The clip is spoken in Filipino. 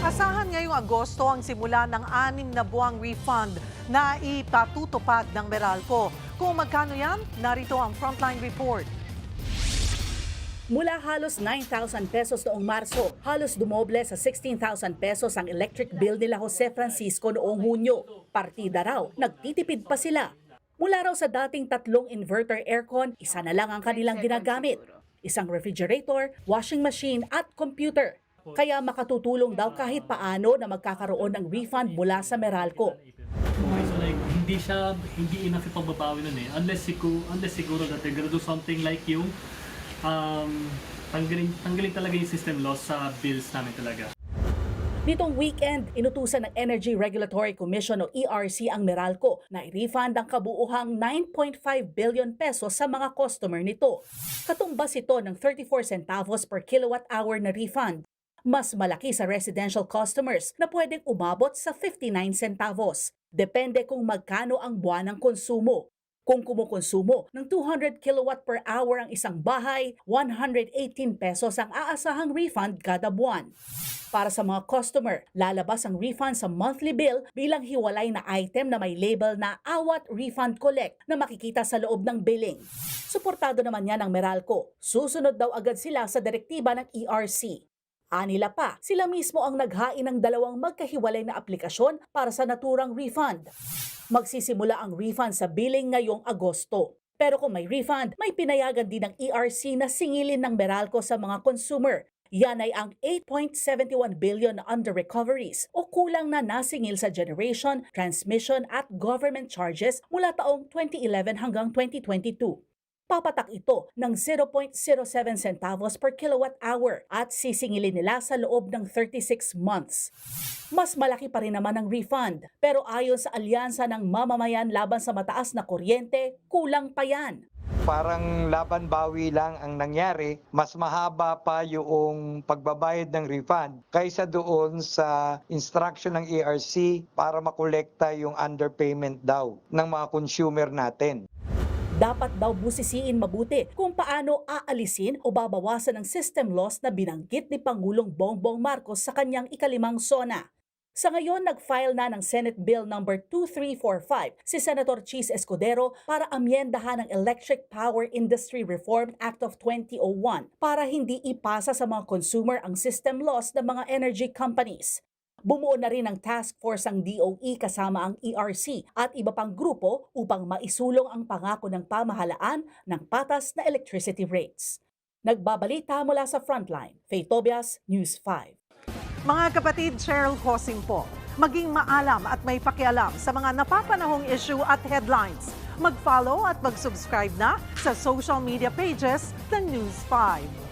Asahan ngayong Agosto ang simula ng 6 na buwang refund na ipatutupad ng Meralco. Kung magkano yan, narito ang Frontline Report. Mula halos 9,000 pesos noong Marso, halos dumoble sa 16,000 pesos ang electric bill nila Jose Francisco noong Hunyo. Partida raw, nagtitipid pa sila. Mula raw sa dating 3 inverter aircon, isa na lang ang kanilang ginagamit. Isang refrigerator, washing machine at computer. Kaya makatutulong daw kahit paano na magkakaroon ng refund mula sa Meralco. Okay, so like, hindi enough yung pagbabawi nun eh. Unless siguro that they're gonna do something like yung tanggalin talaga yung system loss sa bills namin talaga. Nitong weekend, inutusan ng Energy Regulatory Commission o ERC ang Meralco na i-refund ang kabuuhang 9.5 billion pesos sa mga customer nito. Katumbas ito ng 34 centavos per kilowatt hour na refund. Mas malaki sa residential customers na pwedeng umabot sa 59 centavos. Depende kung magkano ang buwanang konsumo. Kung kumukonsumo ng 200 kilowatt per hour ang isang bahay, 118 pesos ang aasahang refund kada buwan. Para sa mga customer, lalabas ang refund sa monthly bill bilang hiwalay na item na may label na AWAT Refund Collect na makikita sa loob ng billing. Suportado naman yan ng Meralco. Susunod daw agad sila sa direktiba ng ERC. Anila pa, sila mismo ang naghain ng 2 magkahiwalay na aplikasyon para sa naturang refund. Magsisimula ang refund sa billing ngayong Agosto. Pero kung may refund, may pinayagan din ng ERC na singilin ng Meralco sa mga consumer. Yan ay ang 8.71 billion na under-recoveries o kulang na nasingil sa generation, transmission at government charges mula taong 2011 hanggang 2022. Papatak ito ng 0.07 centavos per kilowatt hour at sisingilin nila sa loob ng 36 months. Mas malaki pa rin naman ang refund, pero ayon sa alyansa ng mamamayan laban sa mataas na kuryente, kulang pa yan. Parang laban-bawi lang ang nangyari, mas mahaba pa yung pagbabayad ng refund kaysa doon sa instruction ng ERC para makolekta yung underpayment daw ng mga consumer natin. Dapat daw busisiin mabuti kung paano aalisin o babawasan ang system loss na binanggit ni Pangulong Bongbong Marcos sa kanyang ika-5 SONA. Sa ngayon, nag-file na ng Senate Bill No. 2345 si Senator Chis Escudero para amyendahan ang Electric Power Industry Reform Act of 2001 para hindi ipasa sa mga consumer ang system loss ng mga energy companies. Bumuo na rin ang task force ang DOE kasama ang ERC at iba pang grupo upang maisulong ang pangako ng pamahalaan ng patas na electricity rates. Nagbabalita mula sa Frontline, Faye Tobias, News 5. Mga kapatid, Cheryl Cosing po. Maging maalam at may pakialam sa mga napapanahong issue at headlines. Mag-follow at mag-subscribe na sa social media pages ng News 5.